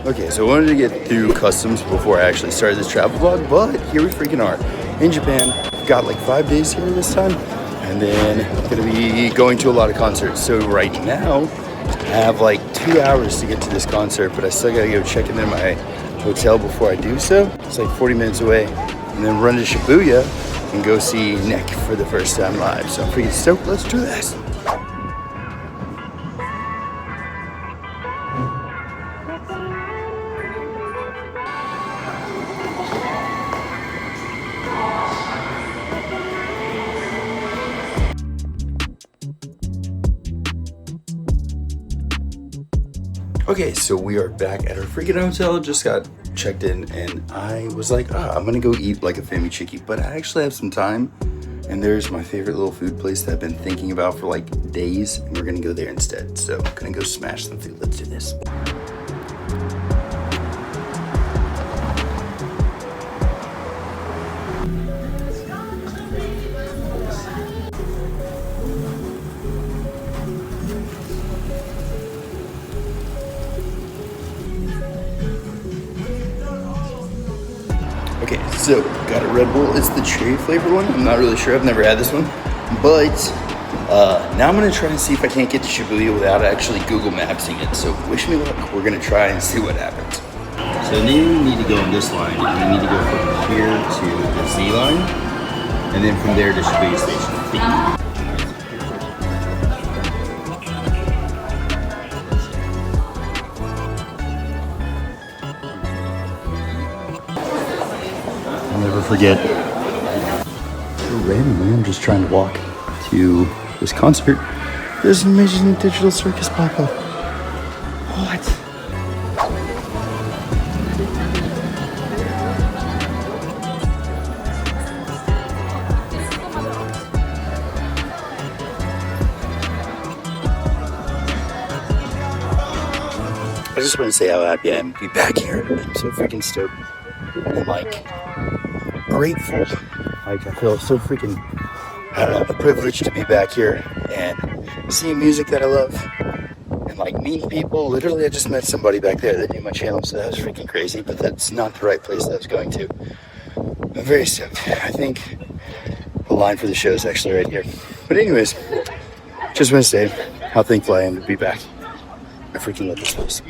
Okay, so I wanted to get through customs before I actually started this travel vlog, but here we freaking are in Japan. Got like 5 days here this time, and then gonna be going to a lot of concerts. So right now, I have like 2 hours to get to this concert, but I still gotta go check into my hotel before I do so. It's like 40 minutes away, and then run to Shibuya and go see Nick for the first time live. So I'm freaking stoked. Let's do this. Okay, so we are back at our freaking hotel. Just got checked in, and I was like, I'm gonna go eat like a fami chiki, but I actually have some time, and there's my favorite little food place that I've been thinking about for like days, and we're gonna go there instead. So I'm gonna go smash some food. Let's do this. Okay, so got a Red Bull. It's the cherry flavored one. I'm not really sure. I've never had this one. But now I'm going to try and see if I can't get to Shibuya without actually Google Mapsing it. So wish me luck. We're going to try and see what happens. So then you need to go on this line. And you need to go from here to the Z line. And then from there to Shibuya Station. I'll never forget. So randomly, I'm just trying to walk to this concert. There's an amazing digital circus pop up. What? I just want to say how happy I am to be back here. I'm so freaking stoked. And like, grateful. Like, I feel so freaking, I don't know, privileged to be back here and seeing music that I love and like meeting people. Literally, I just met somebody back there that knew my channel, so that was freaking crazy, but that's not the right place that I was going to. I'm very stoked. I think the line for the show is actually right here. But anyways, just want to say how thankful I am to be back. I freaking love this place.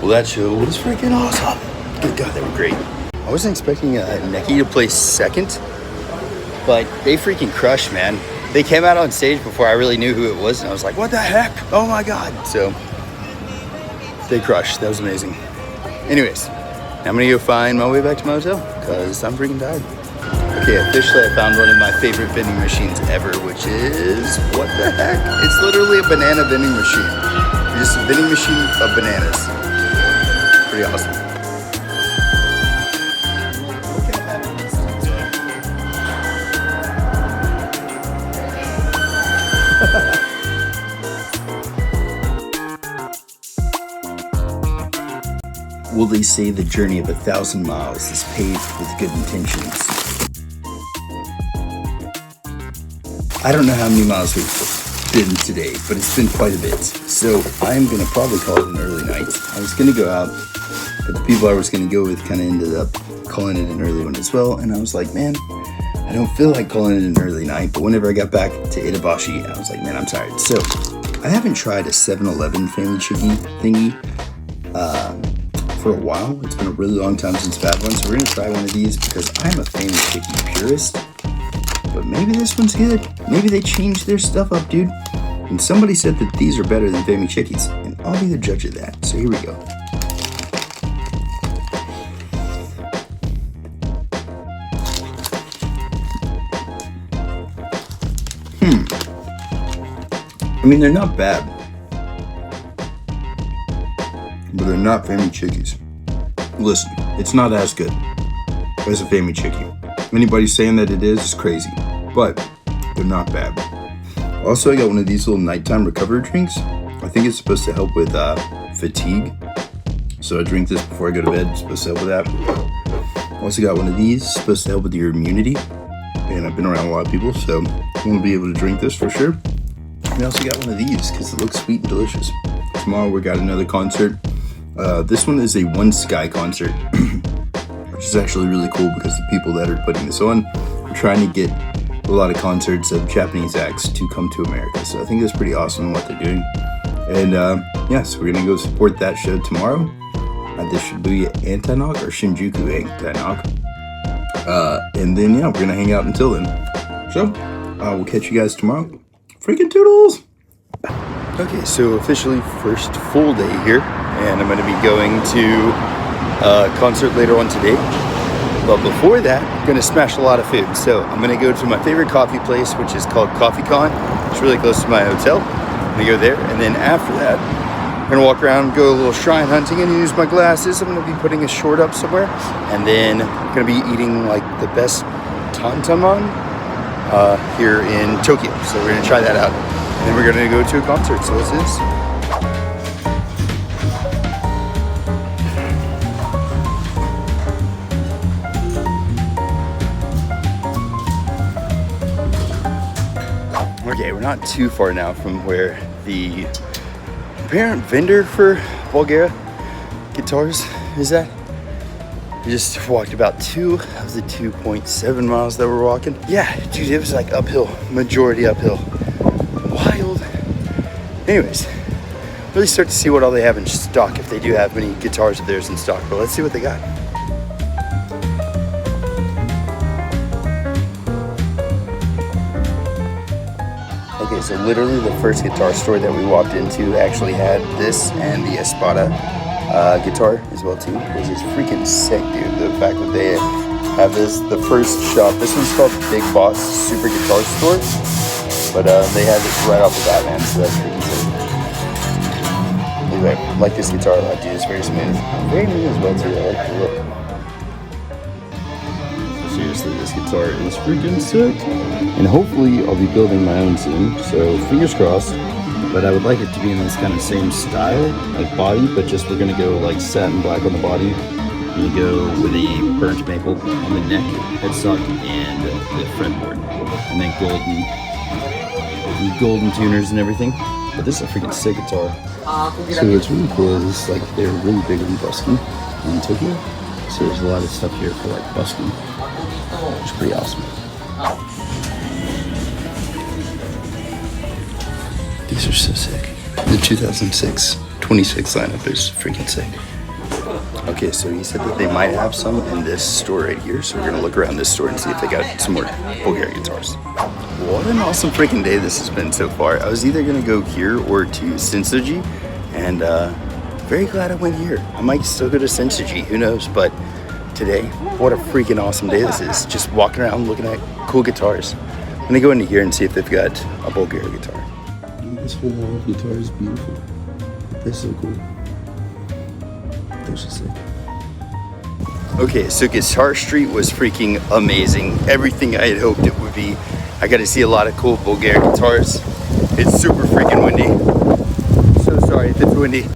Well, that show was freaking awesome. Good God, they were great. I wasn't expecting Neki to play second, but they freaking crushed, man. They came out on stage before I really knew who it was, and I was like, what the heck? Oh my God. So they crushed. That was amazing. Anyways, I'm gonna go find my way back to my hotel because I'm freaking tired. Okay, officially I found one of my favorite vending machines ever, which is, what the heck? It's literally a banana vending machine. Just a vending machine of bananas. Pretty awesome. Well, they say the journey of 1,000 miles is paved with good intentions. I don't know how many miles we've been today, but it's been quite a bit. So I'm gonna probably call it an early night. I was gonna go out, but the people I was gonna go with kind of ended up calling it an early one as well. And I was like, man, I don't feel like calling it an early night. But whenever I got back to Itabashi, I was like, man, I'm tired. So I haven't tried a 7-Eleven family chuggy thingy for a while. It's been a really long time since I've had one. So we're gonna try one of these because I'm a family chuggy purist. But maybe this one's good. Maybe they changed their stuff up, dude. And somebody said that these are better than Family Chickies. And I'll be the judge of that. So here we go. I mean, they're not bad. But they're not Family Chickies. Listen, it's not as good as a Family Chickie. Anybody saying that it is crazy, but they're not bad. Also, I got one of these little nighttime recovery drinks. I think it's supposed to help with fatigue. So I drink this before I go to bed. It's supposed to help with that. Also got one of these, supposed to help with your immunity. And I've been around a lot of people, so I'm gonna be able to drink this for sure. And I also got one of these because it looks sweet and delicious. Tomorrow we got another concert. This one is a One Sky concert. Which is actually really cool because the people that are putting this on are trying to get a lot of concerts of Japanese acts to come to America. So I think that's pretty awesome what they're doing. And yeah, so we're gonna go support that show tomorrow at the Shibuya Anti-Knock or Shinjuku Anti-Knock. And then yeah, we're gonna hang out until then. So we'll catch you guys tomorrow. Freaking toodles! Okay, so officially first full day here, and I'm gonna be going to concert later on today, but before that I'm gonna smash a lot of food. So I'm gonna go to my favorite coffee place, which is called Coffee Con. It's really close to my hotel. I'm gonna go there, and then after that I'm gonna walk around, go a little shrine hunting, and use my glasses. I'm gonna be putting a short up somewhere, and then I'm gonna be eating like the best tantamon here in Tokyo. So we're gonna try that out, and then we're gonna go to a concert. So what's this? Okay, we're not too far now from where the apparent vendor for Bulgaria guitars is at. We just walked about 2 of the 2.7 miles that we're walking. Yeah, dude, it was like uphill, majority uphill. Wild. Anyways, really start to see what all they have in stock, if they do have many guitars of theirs in stock. But let's see what they got. Okay, so literally the first guitar store that we walked into actually had this and the Espada guitar as well too, which is freaking sick, dude. The fact that they have this, the first shop, this one's called Big Boss Super Guitar Store, but they had it right off the bat, man, so that's freaking sick. Anyway, I like this guitar a lot, dude. It's very smooth. Very new as well too, I like the look. Seriously, this guitar is freaking sick. And hopefully I'll be building my own soon, so fingers crossed. But I would like it to be in this kind of same style, like body, but just we're gonna go like satin black on the body. We go with a burnt maple on the neck, headstock, and the fretboard. And then golden tuners and everything. But this is a freaking sick guitar. So what's really cool is like they're really big on busking in Tokyo. So there's a lot of stuff here for like busking. It's pretty awesome. These are so sick. The 2006 26 lineup is freaking sick. Okay, so he said that they might have some in this store right here, so we're gonna look around this store and see if they got some more Bulgarian guitars. What an awesome freaking day this has been so far. I was either gonna go here or to Sensoji, and very glad I went here. I might still go to Sensoji, who knows, but today, what a freaking awesome day this is. Just walking around looking at cool guitars. I'm gonna go into here and see if they've got a Bulgarian guitar. This whole wall of guitar is beautiful. They're so cool. They're so sick. Okay, so Guitar Street was freaking amazing. Everything I had hoped it would be. I got to see a lot of cool Bulgarian guitars. It's super freaking windy. So sorry if it's windy.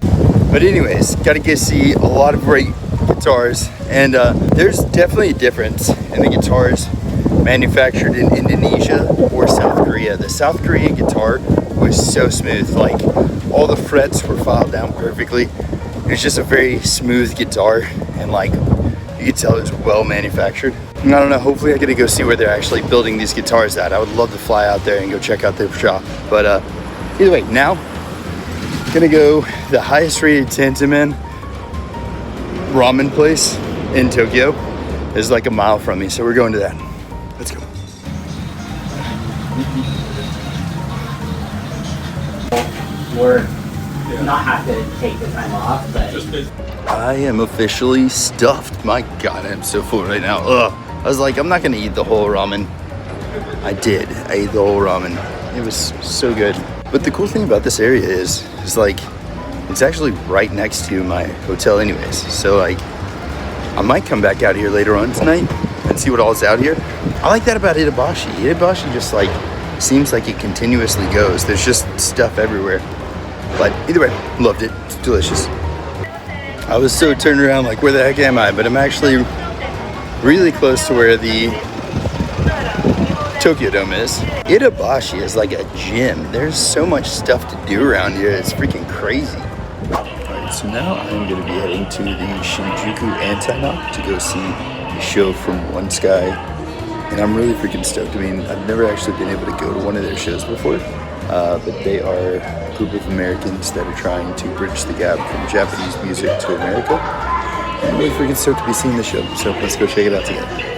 But anyways, got to get to see a lot of great guitars. And there's definitely a difference in the guitars manufactured in Indonesia or South Korea. The South Korean guitar was so smooth, like all the frets were filed down perfectly. It was just a very smooth guitar, and like you could tell it was well manufactured. And I don't know, hopefully I get to go see where they're actually building these guitars at. I would love to fly out there and go check out their shop. But either way, now gonna go the highest rated tantamen ramen place in Tokyo. It's like a mile from me, so we're going to that. Let's go. Or not have to take the time off, but I am officially stuffed. My God, I'm so full right now. Ugh. I was like, I'm not gonna eat the whole ramen. I did. I ate the whole ramen. It was so good. But the cool thing about this area is like, it's actually right next to my hotel anyways. So like, I might come back out here later on tonight and see what all's out here. I like that about Itabashi. Itabashi just like, seems like it continuously goes. There's just stuff everywhere. But either way, loved it. It's delicious. I was so turned around like, where the heck am I? But I'm actually really close to where the Tokyo Dome is. Itabashi is like a gym. There's so much stuff to do around here. It's freaking crazy. Alright, so now I'm going to be heading to the Shinjuku Anti-Knock to go see the show from One Sky. And I'm really freaking stoked. I mean, I've never actually been able to go to one of their shows before. But they are a group of Americans that are trying to bridge the gap from Japanese music to America. I'm really freaking stoked to be seeing the show. So let's go check it out together.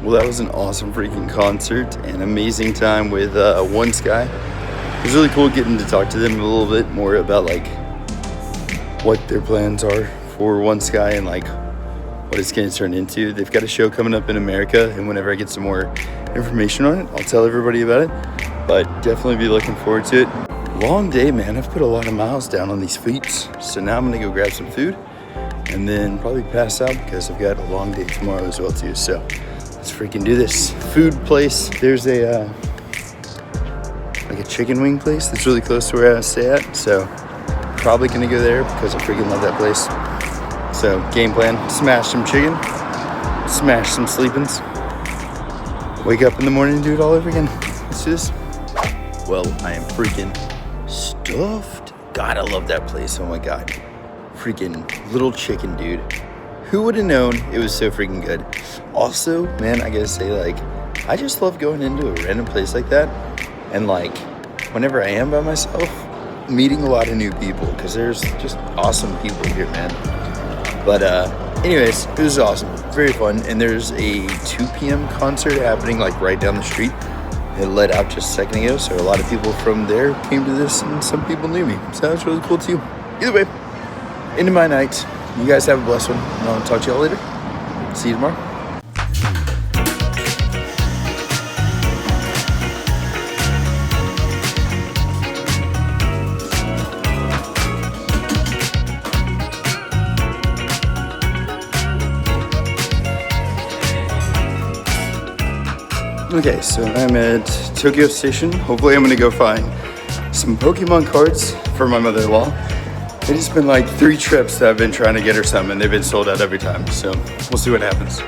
Well, that was an awesome freaking concert and amazing time with One Sky. It was really cool getting to talk to them a little bit more about like what their plans are for One Sky and like what it's going to turn into. They've got a show coming up in America, and whenever I get some more information on it, I'll tell everybody about it. But definitely be looking forward to it. Long day, man. I've put a lot of miles down on these feet, so now I'm gonna go grab some food and then probably pass out because I've got a long day tomorrow as well too. So let's freaking do this. Food place. There's a like a chicken wing place that's really close to where I stay at. So probably gonna go there because I freaking love that place. So game plan: smash some chicken, smash some sleepings, wake up in the morning and do it all over again. Let's do this. Well, I am freaking stuffed. God, I love that place. Oh my God. Freaking little chicken, dude. Who would have known it was so freaking good? Also, man, I gotta say, like, I just love going into a random place like that. And like, whenever I am by myself, meeting a lot of new people, because there's just awesome people here, man. But anyways, it was awesome. Very fun. And there's a 2 p.m. concert happening like right down the street. It let out just a second ago, so a lot of people from there came to this, and some people knew me. So that was really cool too. Either way, into my night. You guys have a blessed one, and I'll talk to y'all later. See you tomorrow. Okay, so I'm at Tokyo Station. Hopefully I'm gonna go find some Pokemon cards for my mother-in-law. It's been like 3 trips that I've been trying to get her some, and they've been sold out every time. So we'll see what happens.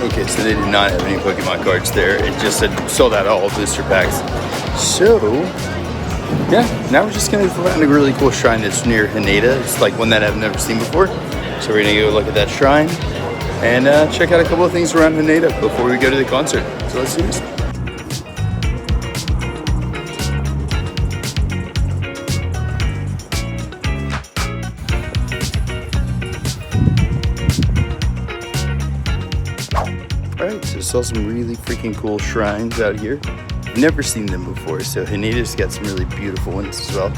Okay, so they did not have any Pokemon cards there. It just said sold out all booster packs. So, yeah, now we're just gonna find a really cool shrine that's near Haneda. It's like one that I've never seen before. So we're gonna go look at that shrine, and check out a couple of things around Haneda before we go to the concert. So let's do this. Alright, so saw some really freaking cool shrines out here. I've never seen them before, so Haneda's got some really beautiful ones as well.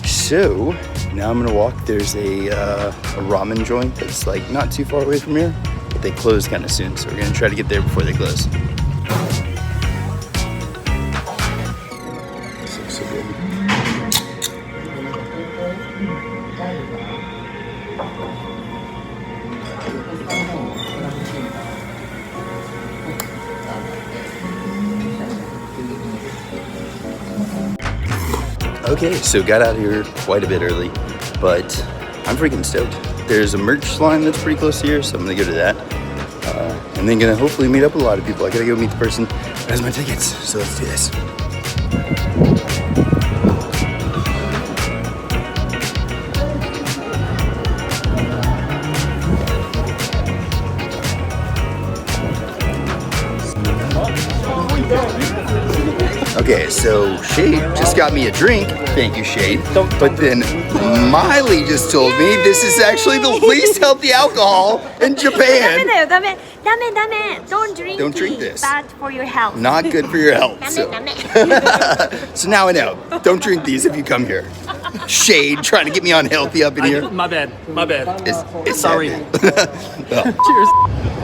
So now I'm gonna walk. There's a ramen joint that's like not too far away from here, but they close kind of soon, so we're gonna try to get there before they close. This looks so good. Okay, so got out here quite a bit early, but I'm freaking stoked. There's a merch line that's pretty close here, so I'm gonna go to that. And then gonna hopefully meet up with a lot of people. I gotta go meet the person that has my tickets, so let's do this. Okay, so Shade just got me a drink. Thank you, Shade. But then Miley just told me this is actually the least healthy alcohol in Japan. Don't drink this. Bad for your health. Not good for your health. So, so now I know. Don't drink these if you come here. Shade trying to get me unhealthy up in here. My bad. It's Sorry. Well, cheers.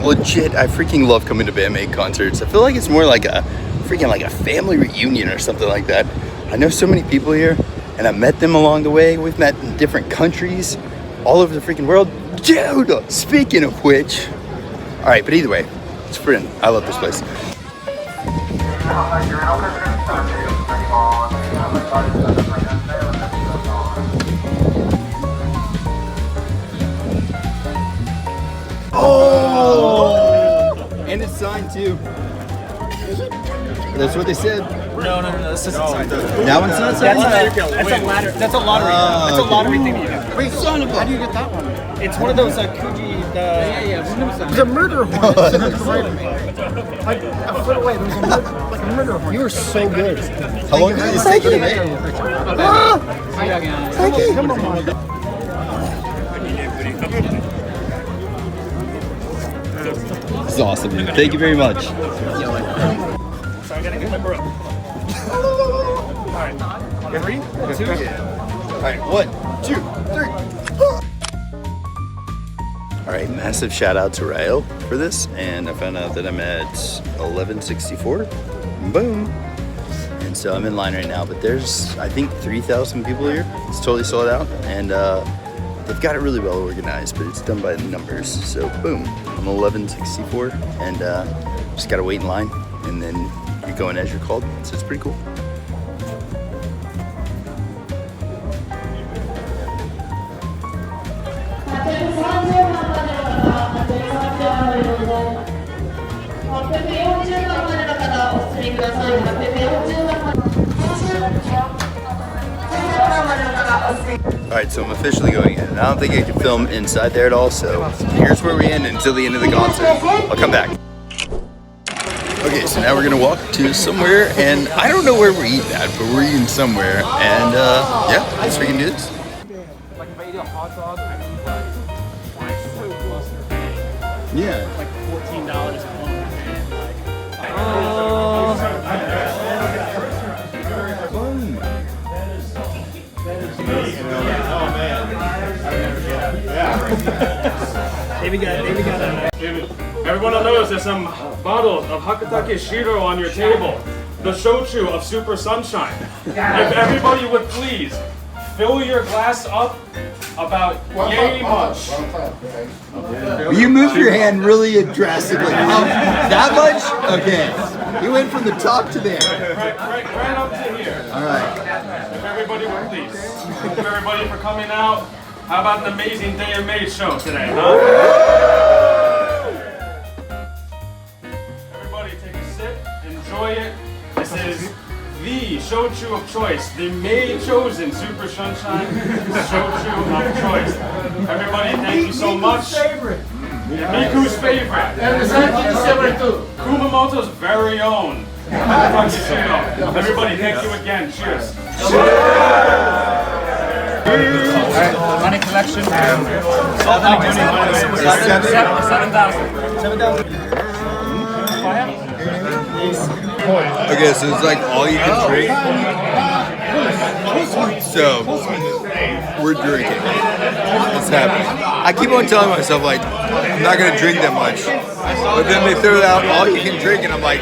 Legit, I freaking love coming to Band-Maid concerts. I feel like it's more like a family reunion or something like that. I know so many people here, and I met them along the way. We've met in different countries, all over the freaking world. Dude, speaking of which, all right, but either way, it's freaking, I love this place. Oh, and it's signed too. That's what they said. No. This isn't signed. That one's not signed? That's a ladder. That's a lottery. That's a lottery thing that you get. Wait, son of a... How do you get that one? It's one of those Kuji. There's a murder hornet sitting to the right of me. Like a foot away, there's a murder hornet. You were so good. How long did this take you to make? Thank you. Come on. This is awesome, dude. Thank you very much. Sorry, I gotta get my bro. Alright. You ready? 2? Alright, 1, 2, 3. Alright, massive shout out to Rael for this, and I found out that I'm at 1164. Boom. And so I'm in line right now, but there's, I think, 3,000 people here. It's totally sold out, and they've got it really well organized, but it's done by the numbers. So boom, I'm 1164, and just gotta wait in line, and then you're going as you're called. So it's pretty cool. Alright, so I'm officially going in, and I don't think I can film inside there at all, so here's where we end until the end of the concert. I'll come back. Okay, so now we're gonna walk to somewhere, and I don't know where we're eating at, but we're eating somewhere, and yeah, let's freaking do this. Like if I eat a hot dog, I need like Yeah. $14 a Everyone will notice there's some bottles of Hakatake Shiro on your table. The shochu of Super Sunshine. If everybody would please fill your glass up about yay much. You moved your hand really drastically. That much? Okay. You went from the top to there. Right up to here. Alright. If everybody would please. Thank you everybody for coming out. How about an amazing day of May show today, huh? Everybody take a sip, enjoy it. This is the shochu of choice, the May chosen Super Sunshine shochu of choice. Everybody, thank you so much. Miku's favorite. And the 1772. Kumamoto's very own. Everybody, thank you again. Cheers. Alright, money collection. 7,000. Okay, so it's like all you can drink. So we're drinking. It's happening. I keep on telling myself like I'm not gonna drink that much, but then they throw out all you can drink, and I'm like,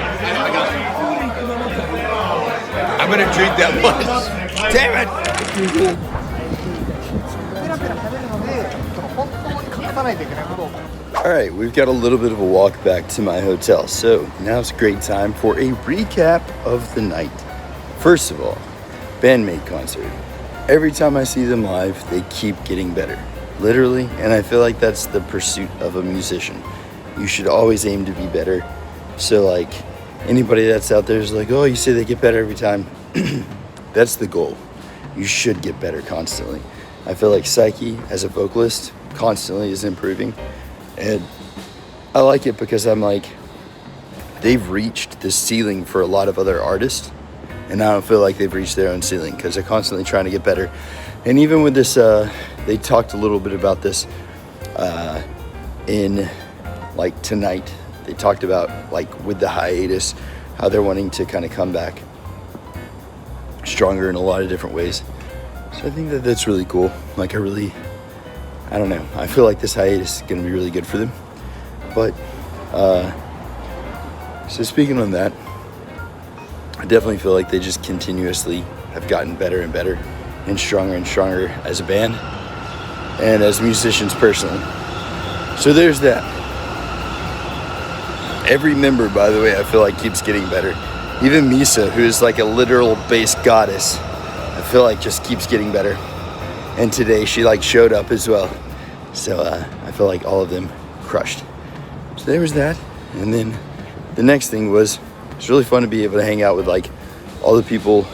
I'm gonna drink that much. Damn it! Alright, we've got a little bit of a walk back to my hotel, so now's a great time for a recap of the night. First of all, Band-Maid concert. Every time I see them live, they keep getting better. Literally, and I feel like that's the pursuit of a musician. You should always aim to be better. So like, anybody that's out there is like, oh, you say they get better every time. That's the goal. You should get better constantly. I feel like Psyche, as a vocalist, constantly is improving. And I like it because I'm like, they've reached the ceiling for a lot of other artists. And I don't feel like they've reached their own ceiling because they're constantly trying to get better. And even with this, they talked a little bit about this in like tonight. They talked about like with the hiatus, how they're wanting to kind of come back stronger in a lot of different ways. So I think that that's really cool. Like I don't know. I feel like this hiatus is going to be really good for them. But, so speaking on that, I definitely feel like they just continuously have gotten better and better and stronger as a band and as musicians personally. So there's that. Every member, by the way, I feel like keeps getting better. Even Misa, who is like a literal bass goddess, I feel like just keeps getting better. And today she like showed up as well. So I feel like all of them crushed. So there was that. And then the next thing was, it's really fun to be able to hang out with like all the people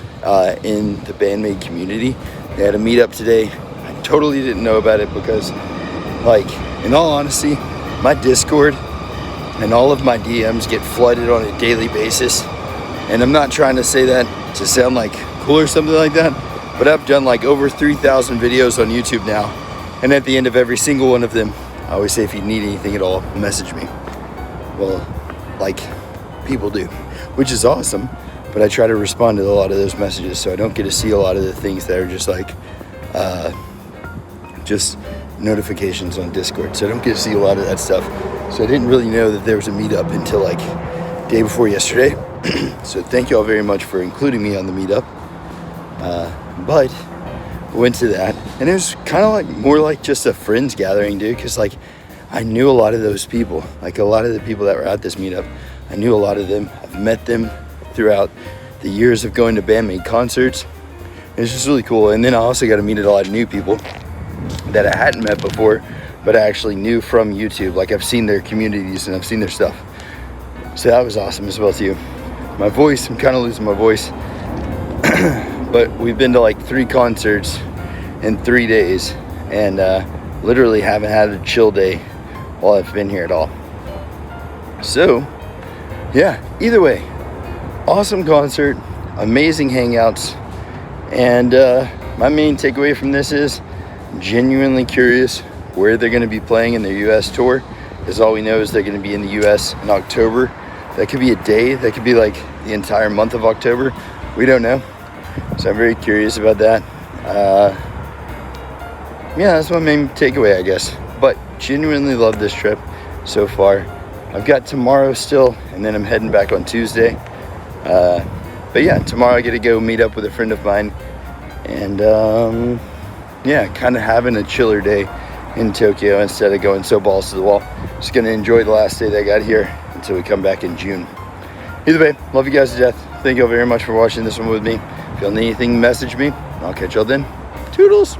in the Band-Maid community. They had a meetup today. I totally didn't know about it because like, in all honesty, my Discord and all of my DMs get flooded on a daily basis. And I'm not trying to say that to sound like cool or something like that, but I've done like over 3,000 videos on YouTube now. And at the end of every single one of them, I always say, if you need anything at all, message me. Well, like people do, which is awesome. But I try to respond to a lot of those messages, so I don't get to see a lot of the things that are just like, just notifications on Discord. So I don't get to see a lot of that stuff. So I didn't really know that there was a meetup until like day before yesterday. So thank you all very much for including me on the meetup. But went to that, and it was kind of like more like just a friends gathering, dude, because like I knew a lot of those people. Like a lot of the people that were at this meetup, I knew a lot of them. I've met them throughout the years of going to Band-Maid concerts. It's just really cool. And then I also got to meet a lot of new people that I hadn't met before, but I actually knew from YouTube. Like I've seen their communities and I've seen their stuff. So that was awesome as well too. My voice, I'm kind of losing my voice. But we've been to like 3 concerts in 3 days, and literally haven't had a chill day while I've been here at all. So yeah, either way, awesome concert, amazing hangouts, and my main takeaway from this is I'm genuinely curious where they're going to be playing in their US tour, because all we know is they're going to be in the US in October. That could be a day, that could be like the entire month of October, we don't know. So I'm very curious about that. Yeah, that's my main takeaway, I guess. But genuinely love this trip so far. I've got tomorrow still, and then I'm heading back on Tuesday. But yeah, tomorrow I get to go meet up with a friend of mine, and yeah, kind of having a chiller day in Tokyo instead of going so balls to the wall. Just gonna enjoy the last day that I got here until we come back in June. Either way, love you guys to death. Thank you all very much for watching this one with me. If y'all need anything, message me. I'll catch y'all then. Toodles!